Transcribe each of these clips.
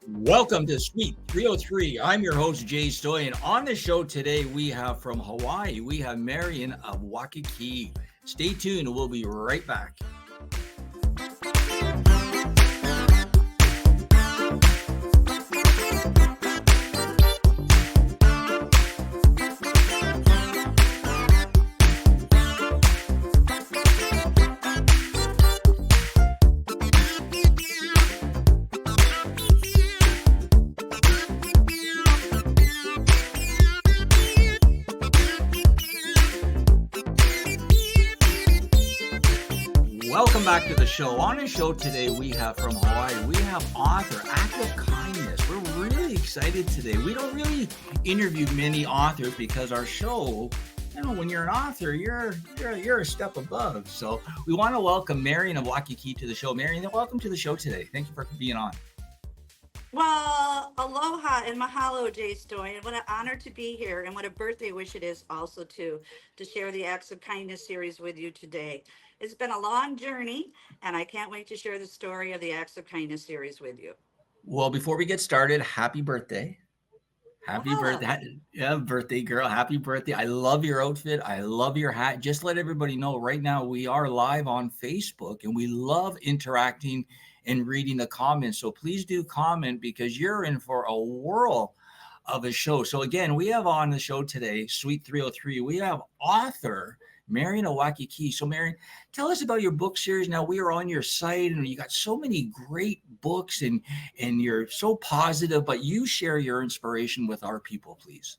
Welcome to Suite 303. I'm your host, Jay Stoyan. On the show today, we have from Hawaii, we have Marianne of Waikiki. Stay tuned. We'll be right back. Welcome back to the show. On the show today, we have from Hawaii, we have author, Act of Kindness. We're really excited today. We don't really interview many authors because our show, when you're an author, you're a step above. So we want to welcome Marianne of Waikiki to the show. Marianne, welcome to the show today. Thank you for being on. Well, aloha and mahalo, Jay Stoyan. What an honor to be here, and what a birthday wish it is also to share the Acts of Kindness series with you today. It's been a long journey, and I can't wait to share the story of the Acts of Kindness series with you. Well, before we get started, happy birthday. Happy birthday. Yeah, birthday girl. Happy birthday. I love your outfit. I love your hat. Just let everybody know right now we are live on Facebook, and we love interacting and reading the comments. So please do comment because you're in for a whirl of a show. So again, we have on the show today, Suite 303, we have author Marianne of Waikiki. So Marianne, tell us about your book series. Now we are on your site and you got so many great books and you're so positive, but you share your inspiration with our people, please.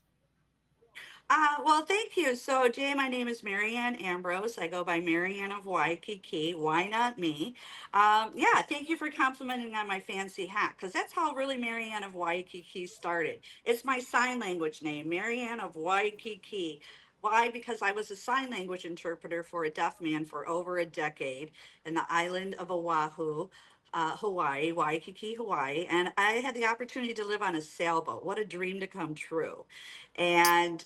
Well, thank you. So, Jay, my name is Marianne Ambrose. I go by Marianne of Waikiki. Why not me? Yeah, thank you for complimenting on my fancy hat, because that's how really Marianne of Waikiki started. It's my sign language name, Marianne of Waikiki. Why? Because I was a sign language interpreter for a deaf man for over a decade in the island of Oahu. Hawaii, Waikiki, Hawaii, and I had the opportunity to live on a sailboat. What a dream to come true. And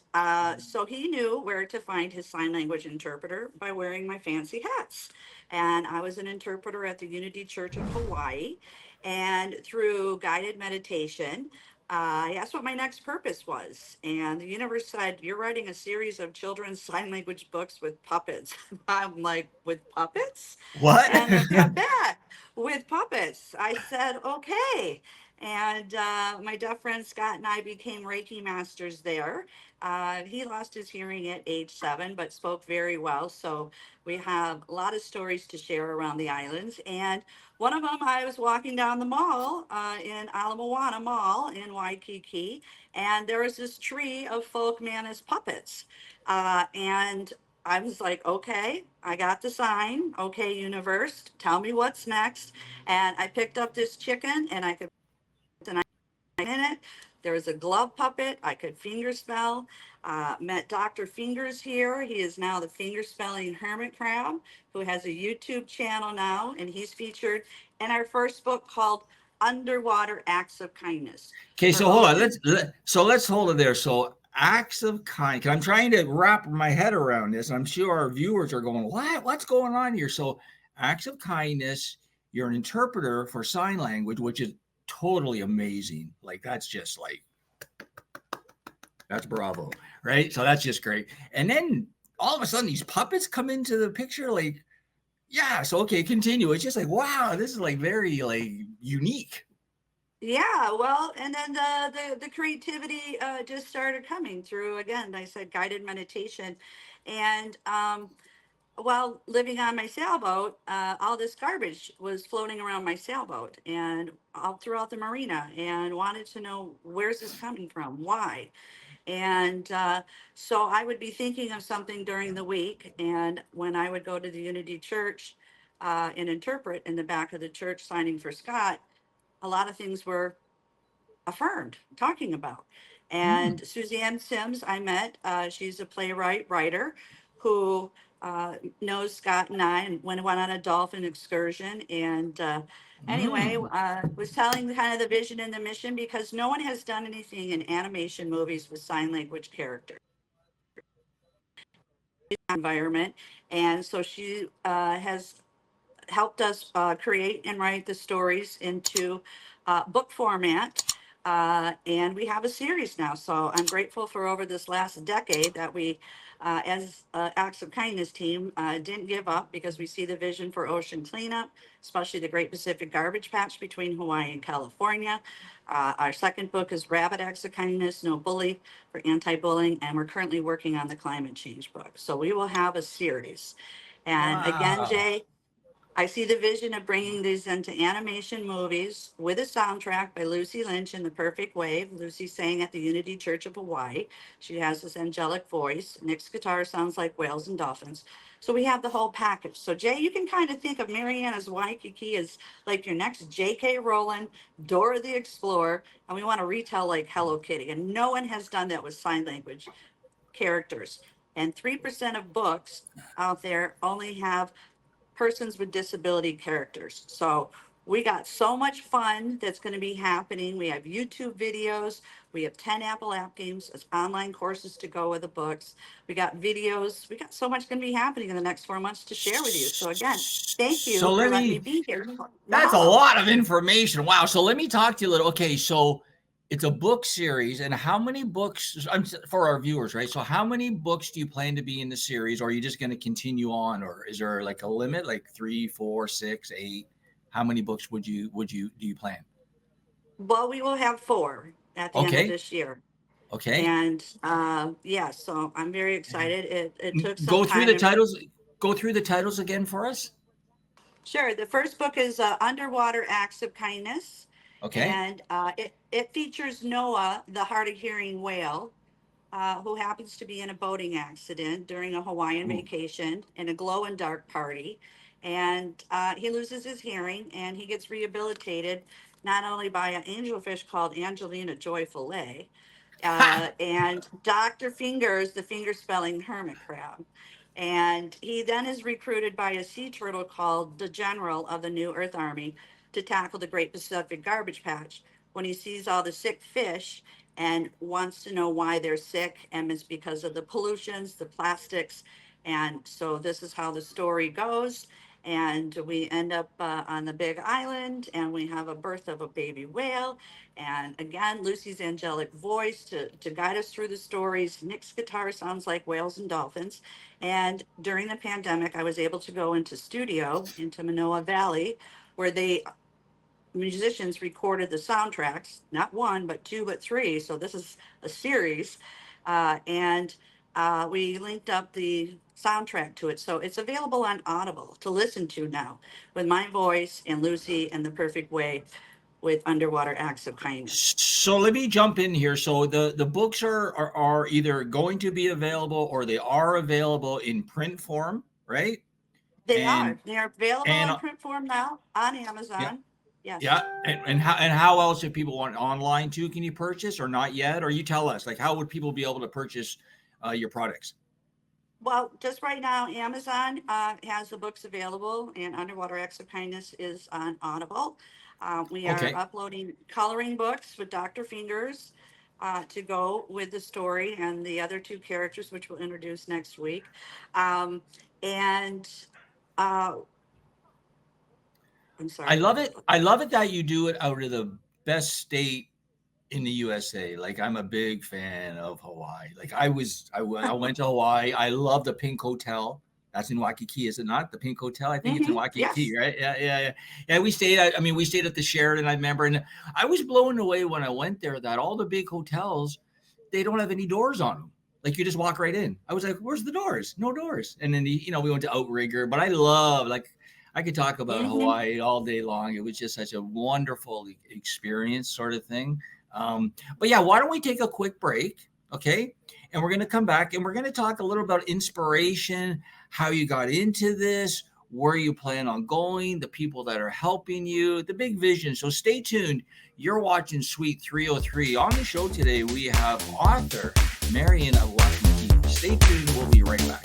so he knew where to find his sign language interpreter by wearing my fancy hats. And I was an interpreter at the Unity Church of Hawaii. And through guided meditation, I asked what my next purpose was. And the universe said, "You're writing a series of children's sign language books with puppets." I'm like, "With puppets?" What? And I got back with puppets. I said, "Okay." And my deaf friend Scott and I became Reiki masters there. He lost his hearing at age 7, but spoke very well. So we have a lot of stories to share around the islands. And one of them, I was walking down the mall in Ala Moana Mall in Waikiki, and there was this tree of folk manus puppets. And I was like, "Okay, I got the sign. Okay, universe, tell me what's next." And I picked up this chicken, and I could in it. There was a glove puppet I could finger spell. Met Dr. Fingers here. He is now the finger spelling hermit crab, who has a YouTube channel now, and he's featured in our first book called Underwater Acts of Kindness. Okay, so hold on. Let's hold it there. So acts of kind. I'm trying to wrap my head around this. I'm sure our viewers are going, "What? What's going on here?" So acts of kindness. You're an interpreter for sign language, which is totally amazing. Like that's bravo, right? So that's just great. And then all of a sudden these puppets come into the picture. Like, yeah. So okay, continue. It's just like, wow, this is like very like unique. Yeah, well, and then the creativity just started coming through again. I said guided meditation, and while living on my sailboat, all this garbage was floating around my sailboat and all throughout the marina, and wanted to know, where's this coming from? Why? And so I would be thinking of something during the week, and when I would go to the Unity Church and interpret in the back of the church, signing for Scott, a lot of things were affirmed, talking about. And Suzanne Sims, I met, she's a playwright, writer, who knows Scott and I, and went on a dolphin excursion. And anyway, was telling kind of the vision and the mission, because no one has done anything in animation movies with sign language characters environment. And so she has helped us create and write the stories into book format. And we have a series now. So I'm grateful for over this last decade that we, as Acts of Kindness team, didn't give up because we see the vision for ocean cleanup, especially the Great Pacific Garbage Patch between Hawaii and California. Our second book is Rabbit Acts of Kindness, No Bully for anti-bullying, and we're currently working on the climate change book. So we will have a series. And again, Wow. Jay, I see the vision of bringing these into animation movies with a soundtrack by Lucy Lynch in The Perfect Wave. Lucy sang at the Unity Church of Hawaii. She has this angelic voice. Nick's guitar sounds like whales and dolphins. So we have the whole package. So Jay, you can kind of think of Mariana's Waikiki as like your next J.K. Rowling, Dora the Explorer, and we want to retell like Hello Kitty. And no one has done that with sign language characters. And 3% of books out there only have persons with disability characters. So we got so much fun that's going to be happening. We have YouTube videos. We have 10 Apple app games as online courses to go with the books. We got videos. We got so much going to be happening in the next 4 months to share with you. So again, thank So you for let letting me me, be here. that's a Mahalo. lot of information. Wow. So let me talk to you a little. Okay. So it's a book series. And how many books, for our viewers, right? So how many books do you plan to be in the series? Or are you just going to continue on? Or is there like a limit, like 3, 4, 6, 8? How many books do you plan? Well, we will have 4 at the end of Okay. this year. Okay. And yeah, so I'm very excited. It took some Go through time the and titles. Go through the titles again for us. sure. The first book is Underwater Acts of Kindness, Okay. and it features Noah, the hard of hearing whale, who happens to be in a boating accident during a Hawaiian Ooh. vacation in a glow in dark party. And he loses his hearing and he gets rehabilitated not only by an angelfish called Angelina Joy Fillet, Ha! and Dr. Fingers, the finger spelling hermit crab. And he then is recruited by a sea turtle called the General of the New Earth Army to tackle the Great Pacific Garbage Patch. When he sees all the sick fish and wants to know why they're sick, and it's because of the pollutions, the plastics. And so this is how the story goes. And we end up on the big island and we have a birth of a baby whale. And again, Lucy's angelic voice to guide us through the stories. Nick's guitar sounds like whales and dolphins. And during the pandemic, I was able to go into studio into Manoa Valley where they musicians recorded the soundtracks, not one, but two, but three. So this is a series. And we linked up the soundtrack to it. So it's available on Audible to listen to now with my voice and Lucy and The Perfect Way with Underwater Acts of Kindness. So let me jump in here. So the books are either going to be available or they are available in print form, right? They And are. They are available and in print form now on yeah, Amazon. Yes. yeah. And how else if people want online too? Can you purchase or not yet? Or you tell us like how would people be able to purchase your products? Well, just right now, Amazon has the books available, and Underwater Acts of Kindness is on Audible. We are Okay. uploading coloring books with Dr. Fingers to go with the story and the other two characters, which we'll introduce next week. Um, and uh, I'm I sorry. love it. I love it that you do it out of the best state in the USA. Like I'm a big fan of Hawaii. Like I went to Hawaii. I love the Pink Hotel. That's in Waikiki, is it not? The Pink Hotel. I think it's in Waikiki, Yes. right? Yeah, yeah, yeah. Yeah, we stayed. I mean, we stayed at the Sheraton. I remember, and I was blown away when I went there that all the big hotels they don't have any doors on them. Like you just walk right in. I was like, "Where's the doors? No doors." And then we went to Outrigger. But I love like I could talk about Hmm. Hawaii all day long. It was just such a wonderful experience, sort of thing. But yeah, why don't we take a quick break? Okay. And we're going to come back and we're going to talk a little about inspiration, how you got into this, where you plan on going, the people that are helping you, the big vision. So stay tuned. You're watching Suite 303. On the show today, we have author Marianne of Waikiki. Stay tuned. We'll be right back.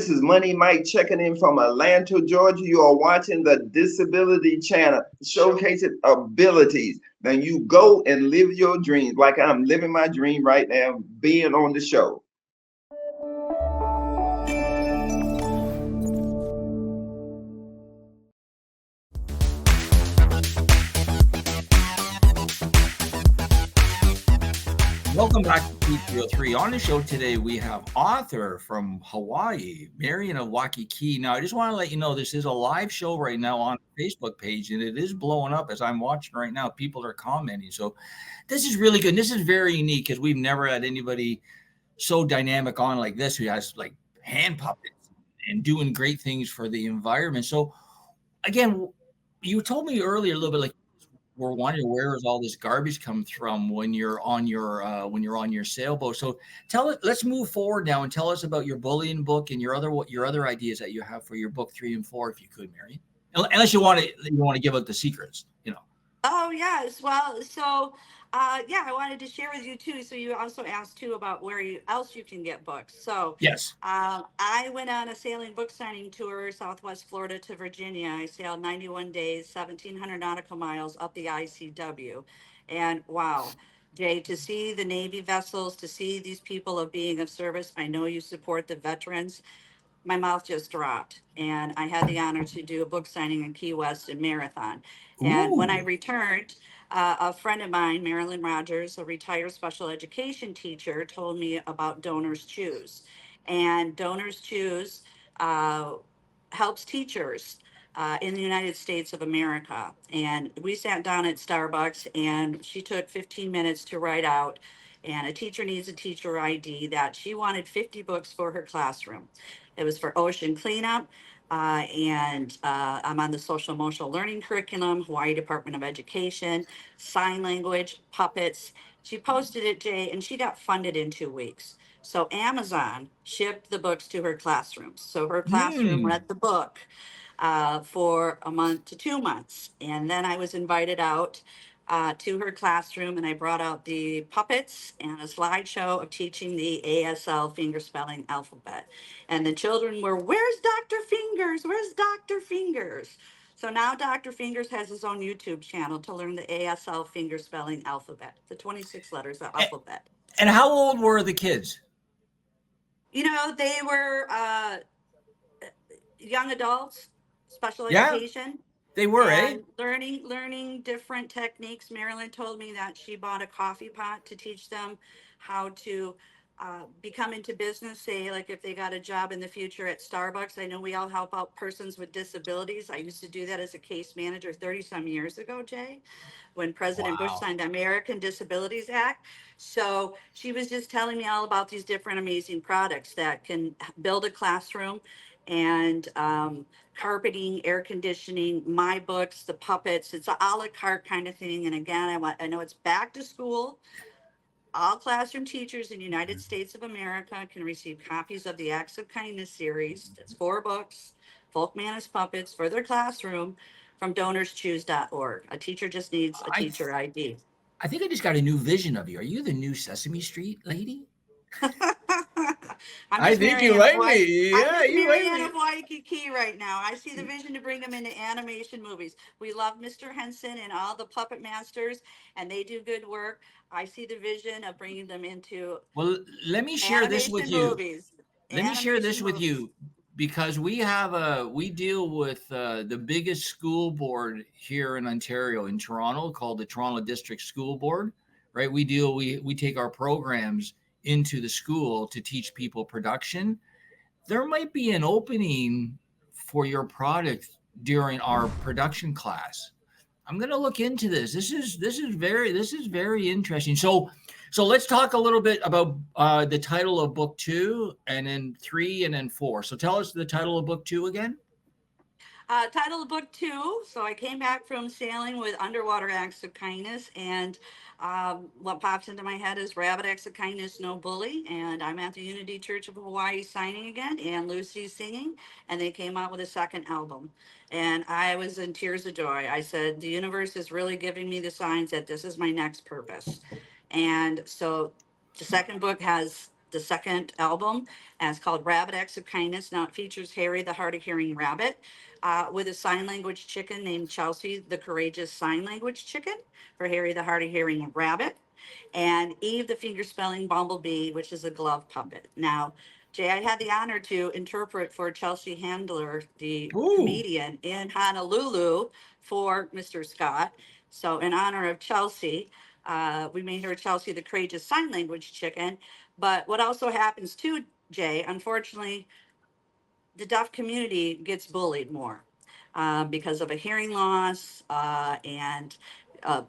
This is Money Mike checking in from Atlanta, Georgia. You are watching the Disability Channel, showcasing abilities. Now you go and live your dreams like I'm living my dream right now, being on the show. Welcome back to 303. On the show today, we have author from Hawaii, Marianne of Waikiki. Now, I just want to let you know this is a live show right now on the Facebook page, and it is blowing up as I'm watching right now. People are commenting. So this is really good. And this is very unique because we've never had anybody so dynamic on like this who has like hand puppets and doing great things for the environment. So again, you told me earlier a little bit like we're wondering where is all this garbage come from when you're on your sailboat. So tell it. Let's move forward now and tell us about your bullying book and your other ideas that you have for your book 3 and 4, if you could, Mary. Unless you want to give out the secrets, you know. Oh, yes. Well, so yeah, I wanted to share with you too. So you also asked too about where you else you can get books. So Yes. I went on a sailing book signing tour, Southwest Florida to Virginia. I sailed 91 days, 1,700 nautical miles up the ICW, and wow. Jay, to see the Navy vessels, to see these people of being of service, I know you support the veterans. My mouth just dropped. And I had the honor to do a book signing in Key West and Marathon. And when I Ooh. returned, a friend of mine, Marilyn Rogers, a retired special education teacher, told me about Donors Choose. And Donors Choose uh, helps teachers in the United States of America. And we sat down at Starbucks, and she took 15 minutes to write out. And a teacher needs a teacher ID that she wanted 50 books for her classroom. It was for ocean cleanup. And I'm on the social emotional learning curriculum, Hawaii Department of Education, sign language, puppets. She posted it, Jay, and she got funded in 2 weeks. So Amazon shipped the books to her classrooms. So her classroom Hmm. read the book for a month to 2 months. And then I was invited out to her classroom, and I brought out the puppets and a slideshow of teaching the ASL fingerspelling alphabet. And the children were, "Where's Dr. Fingers? Where's Dr. Fingers?" So now Dr. Fingers has his own YouTube channel to learn the ASL fingerspelling alphabet, the 26 letters of And, alphabet. and how old were the kids? You know, they were young adults, special Yeah, education, they were, eh? and learning different techniques. Marilyn told me that she bought a coffee pot to teach them how to become into business. Say, like if they got a job in the future at Starbucks. I know we all help out persons with disabilities. I used to do that as a case manager 30 some years ago, Jay, when President Bush Wow. signed the American Disabilities Act. So she was just telling me all about these different amazing products that can build a classroom, and carpeting, air conditioning, my books, the puppets. It's a la carte kind of thing. And again, I know it's back to school. All classroom teachers in the United States of America can receive copies of the Acts of Kindness series. That's 4 books, Folk Manners Puppets for their classroom from donorschoose.org. A teacher just needs a I teacher ID. I think I just got a new vision of you. Are you the new Sesame Street lady? I'm I Miss think you Marianne of might Waikiki. be. I'm Yeah, Miss you might Marianne of be. Waikiki right now. I see the vision to bring them into animation movies. We love Mr. Henson and all the puppet masters, and they do good work. I see the vision of bringing them into Well, let me share this with animation you. movies. Let me share Animation this with movies. you because we deal with the biggest school board here in Ontario, in Toronto, called the Toronto District School Board. Right? We take our programs into the school to teach people production. There might be an opening for your product during our production class. I'm going to look into this. This is very interesting. So let's talk a little bit about the title of book 2, and then 3, and then 4. So tell us the title of book 2 again. Title of book 2. So I came back from sailing with underwater acts of kindness, and what pops into my head is rabbit acts of kindness, no bully. And I'm at the Unity Church of Hawaii signing again, and Lucy's singing, and they came out with a second album. And I was in tears of joy. I said, the universe is really giving me the signs that this is my next purpose. And so the second book has the second album, and it's called Rabbit Acts of Kindness. Now it features Harry, the hard of hearing rabbit, with a sign language chicken named Chelsea, the courageous sign language chicken, for Harry, the hard of hearing rabbit, and Eve, the finger spelling bumblebee, which is a glove puppet. Now, Jay, I had the honor to interpret for Chelsea Handler, the Ooh. comedian in Honolulu, for Mr. Scott. So, in honor of Chelsea, we made her Chelsea, the courageous sign language chicken. But what also happens too, Jay, unfortunately, the deaf community gets bullied more because of a hearing loss and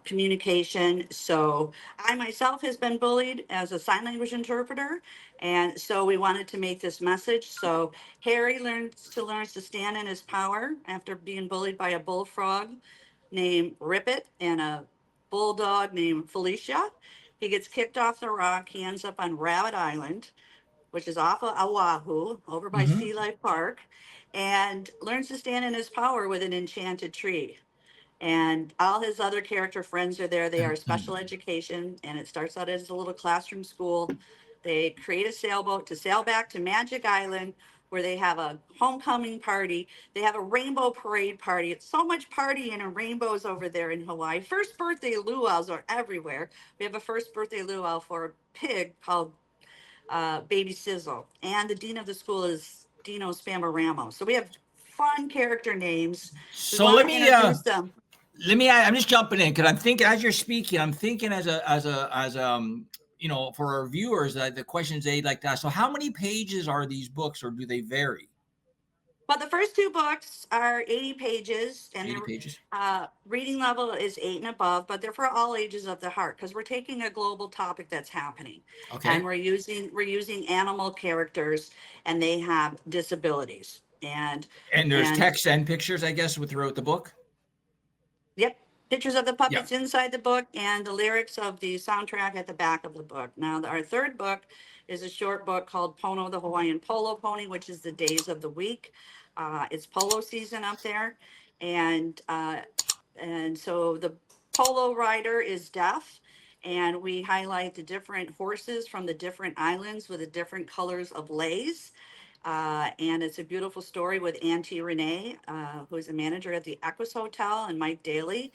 communication. So I myself has been bullied as a sign language interpreter, and so we wanted to make this message. So Harry learns to stand in his power after being bullied by a bullfrog named Rippet and a bulldog named Felicia. He gets kicked off the rock. He ends up on Rabbit Island, which is off of Oahu, over by Hmm. Sea Life Park, and learns to stand in his power with an enchanted tree. And all his other character friends are there. They are special education, and it starts out as a little classroom school. They create a sailboat to sail back to Magic Island, where they have a homecoming party. They have a rainbow parade party. It's so much partying and rainbows over there in Hawaii. First birthday luau's are everywhere. We have a first birthday luau for a pig called Baby Sizzle. And the dean of the school is Dino Spamoramo. So we have fun character names. We So want to introduce them. let me. I'm just jumping in because I'm thinking as you're speaking. I'm thinking for our viewers that the questions they'd like to ask. So how many pages are these books, or do they vary? But the first two books are 80 pages, and 80 their pages. reading level is 8 and above, but they're for all ages of the heart because we're taking a global topic that's happening, and Okay. we're using animal characters, and they have disabilities, And there's and text and pictures, I guess, throughout the book. yep, pictures of the Yeah. puppets inside the book and the lyrics of the soundtrack at the back of the book. Now, our third book is a short book called Pono, the Hawaiian Polo Pony, which is the days of the week. It's polo season up there, and so the polo rider is deaf, and we highlight the different horses from the different islands with the different colors of leis. And it's a beautiful story with Auntie Renee, who's a manager at the Equus Hotel, and Mike Daly.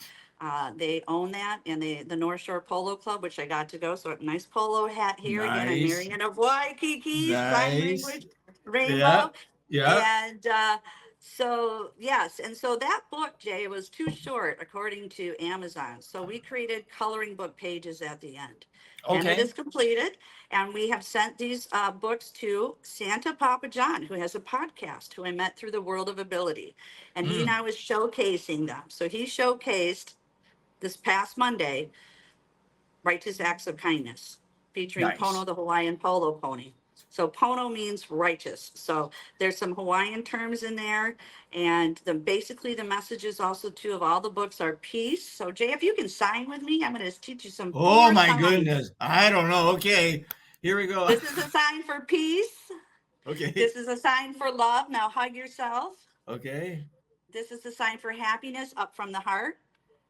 They own that, and the North Shore Polo Club, which I got to go. So, nice polo hat here. Again, I'm Nice. Marianne of Waikiki, sign Nice. language, Yeah. rainbow. Yeah. And so, yes. And so that book, Jay, was too short, according to Amazon. So we created coloring book pages at the end. And it Okay. is completed. And we have sent these books to Santa Papa John, who has a podcast, who I met through the World of Ability. And he Mm, now is showcasing them. So he showcased this past Monday Righteous Acts of Kindness, featuring nice. Pono, the Hawaiian Polo Pony. So Pono means righteous. So there's some Hawaiian terms in there. And basically the messages also too of all the books are peace. So Jay, if you can sign with me, I'm going to teach you some Oh four my signs. goodness. I don't know. Okay. Here we go. This is a sign for peace. Okay. This is a sign for love. Now hug yourself. Okay. This is a sign for happiness up from the heart.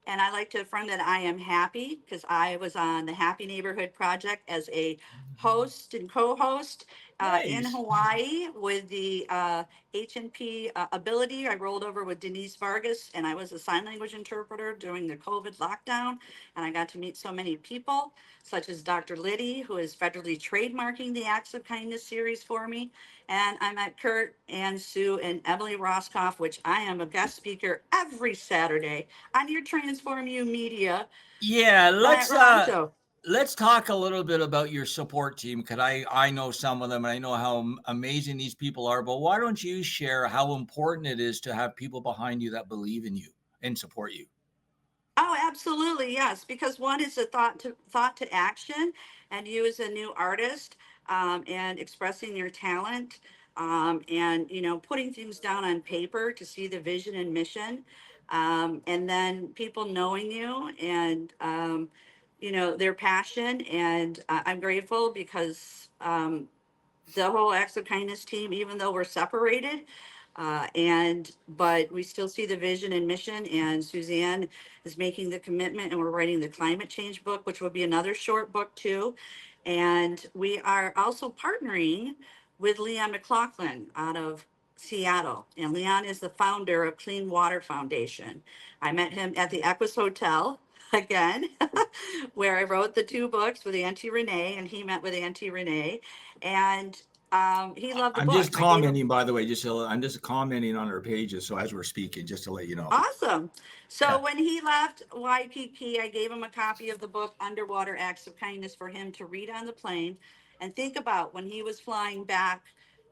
And I like to affirm that I am happy because I was on the Happy Neighborhood Project as a host and co-host in Nice. Hawaii with the H&P ability. I rolled over with Denise Vargas, and I was a sign language interpreter during the COVID lockdown. And I got to meet so many people, such as Dr. Liddy, who is federally trademarking the Acts of Kindness series for me. And I met Kurt and Sue and Emily Roscoff, which I am a guest speaker every Saturday on your Transform You Media Yeah, at Ronto. let's talk a little bit about your support team because I know some of them and I know how amazing these people are. But why don't you share how important it is to have people behind you that believe in you and support you? Oh, absolutely, yes. Because one is a thought to action, and you as a new artist, and expressing your talent, and putting things down on paper to see the vision and mission, and then people knowing you and their passion. And I'm grateful because the whole acts of kindness team, even though we're separated, but we still see the vision and mission. And Suzanne is making the commitment, and we're writing the climate change book, which will be another short book too. And we are also partnering with Leon McLaughlin out of Seattle. And Leon is the founder of Clean Water Foundation. I met him at the Equus Hotel again, where I wrote the 2 books with Auntie Renee, and he met with Auntie Renee. And he loved the I'm just books. I gave him commenting, by the way, I'm just commenting on our pages. So as we're speaking, just to let you know. awesome. So Yeah. when he left Waikiki, I gave him a copy of the book Underwater Acts of Kindness for him to read on the plane and think about when he was flying back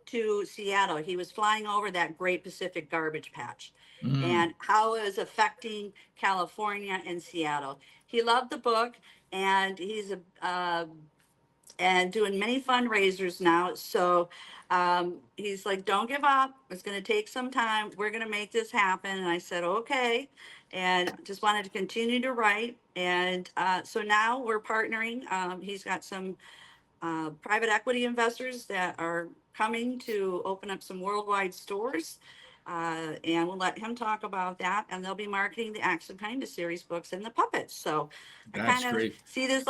to Seattle. He was flying over that Great Pacific Garbage Patch Mm, and how it was affecting California and Seattle. He loved the book, and he's doing many fundraisers now. So he's like, don't give up. It's going to take some time. We're going to make this happen. And I said, okay. And just wanted to continue to write. And so now we're partnering. He's got some private equity investors that are coming to open up some worldwide stores. And we'll let him talk about that. And they'll be marketing the Acts of Kindness series books and the puppets. So I that's kind of great. see this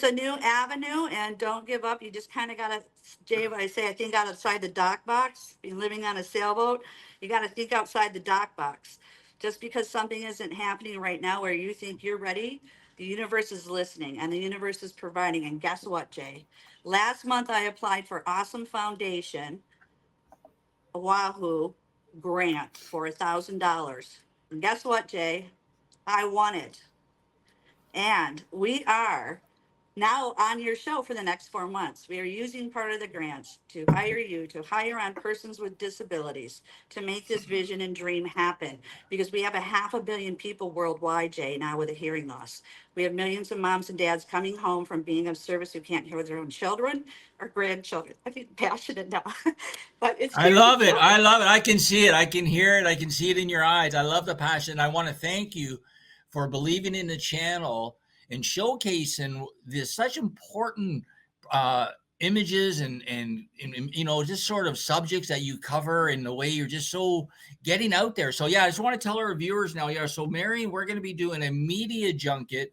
a new avenue, and don't give up. You just kind of got to, Jay, what I say, I think outside the dock box. Being living on a sailboat, you got to think outside the dock box. Just because something isn't happening right now where you think you're ready, the universe is listening and the universe is providing. And guess what, Jay? Last month I applied for Awesome Foundation Oahu grant for $1,000. And guess what, Jay? I won it. And we are now on your show for the next 4 months. We are using part of the grants to hire you to hire on persons with disabilities to make this vision and dream happen, because we have 500 million people worldwide, Jay, now with a hearing loss. We have millions of moms and dads coming home from being of service who can't hear their own children or grandchildren. I feel passionate now, but it's I hearing love it. I children. love it. I can see it. I can hear it. I can see it in your eyes. I love the passion. I want to thank you for believing in the channel and showcasing this such important uh, images and just sort of subjects that you cover in the way you're just so getting out there. So yeah, I just want to tell our viewers now. Yeah, so Marion, we're going to be doing a media junket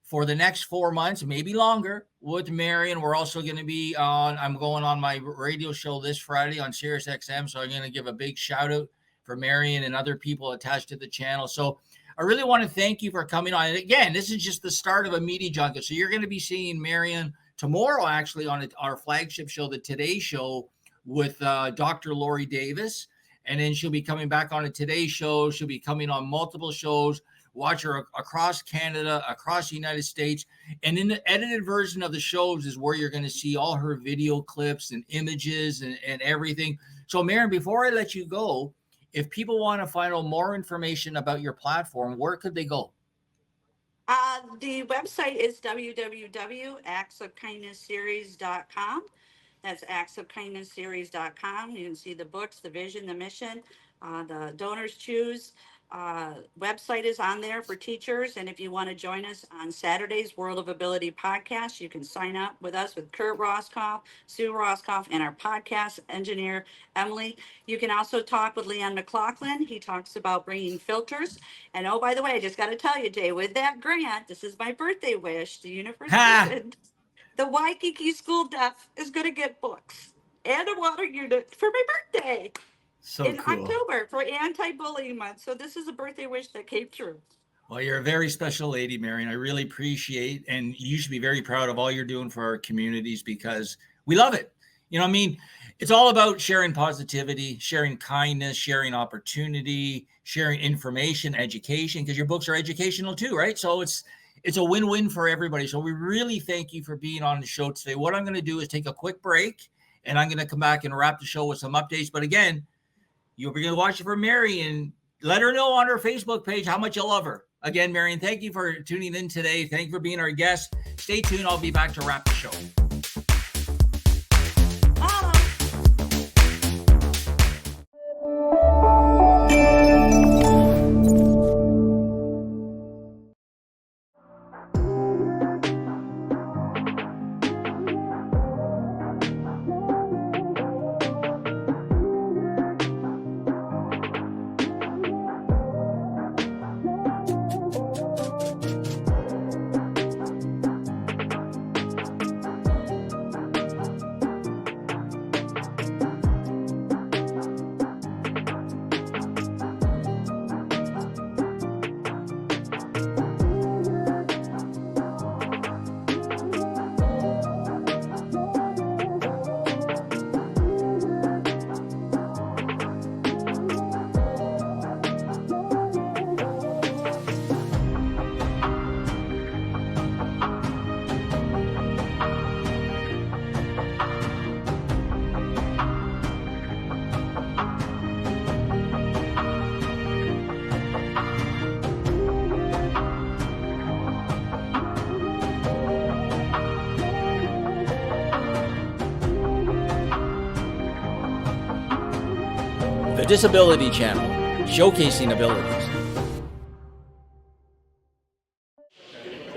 for the next 4 months, maybe longer, with Marion. We're also going to be I'm going on my radio show this Friday on Sirius XM. So I'm going to give a big shout out for Marion and other people attached to the channel. So I really want to thank you for coming on. And again, this is just the start of a media junket. So you're going to be seeing Marion tomorrow, actually, on our flagship show, the Today Show, with Dr. Lori Davis. And then she'll be coming back on a Today Show. She'll be coming on multiple shows. Watch her across Canada, across the United States. And in the edited version of the shows is where you're going to see all her video clips and images and everything. So, Marion, before I let you go, if people want to find out more information about your platform, where could they go? The website is www.actsofkindnessseries.com. That's actsofkindnessseries.com. You can see the books, the vision, the mission, the donors choose. Website is on there for teachers. And if you want to join us on Saturday's World of Ability podcast, you can sign up with us with Kurt Roscoff, Sue Roscoff, and our podcast engineer, Emily. You can also talk with Leon McLaughlin. He talks about bringing filters. And oh, by the way, I just got to tell you, Jay, with that grant, this is my birthday wish. The universe Ha! listened. The Waikiki School Deaf is going to get books and a water unit for my birthday So in cool. October for anti-bullying month. So this is a birthday wish that came true. Well, you're a very special lady, Marion. I really appreciate, and you should be very proud of all you're doing for our communities, because we love it. You know what I mean? It's all about sharing positivity, sharing kindness, sharing opportunity, sharing information, education, because your books are educational too, right? So it's a win-win for everybody. So we really thank you for being on the show today. What I'm going to do is take a quick break, and I'm going to come back and wrap the show with some updates. But again, you'll be going to watch it for Marion. Let her know on her Facebook page how much you love her. Again, Marion, thank you for tuning in today. Thank you for being our guest. Stay tuned. I'll be back to wrap the show. Bye. disability channel, showcasing abilities.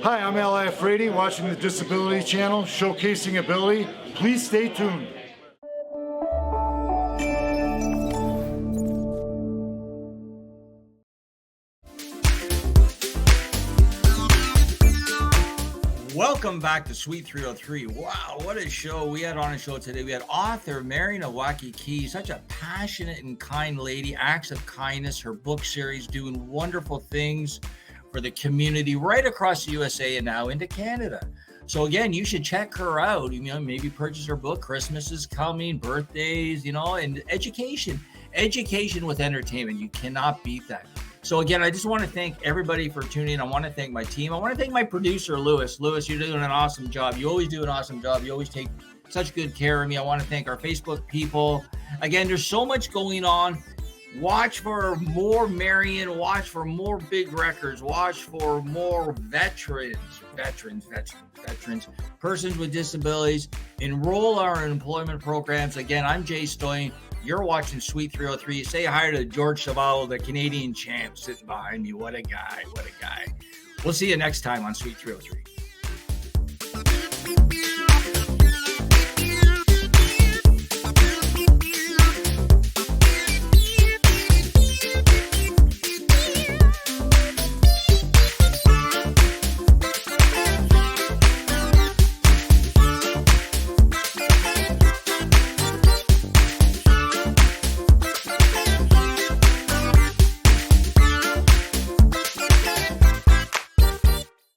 Hi, I'm L.I. Frady, watching the Disability Channel, showcasing ability. Please stay tuned. Welcome back to Suite 303. Wow, what a show. We had on a show today. We had author Marianne Of Waikiki, such a passionate and kind lady, acts of kindness, her book series doing wonderful things for the community right across the USA and now into Canada. So again, you should check her out. You know, maybe purchase her book. Christmas is coming, birthdays, you know, and education with entertainment. You cannot beat that. So again, I just want to thank everybody for tuning in. I want to thank my team. I want to thank my producer, Lewis. Lewis, you're doing an awesome job. You always do an awesome job. You always take such good care of me. I want to thank our Facebook people. Again, there's so much going on. Watch for more Marianne. Watch for more big records. Watch for more veterans, persons with disabilities. Enroll our employment programs. Again, I'm Jay Stoyan. You're watching Suite 303. Say hi to George Chuvalo, the Canadian champ, sitting behind me. What a guy. What a guy. We'll see you next time on Suite 303.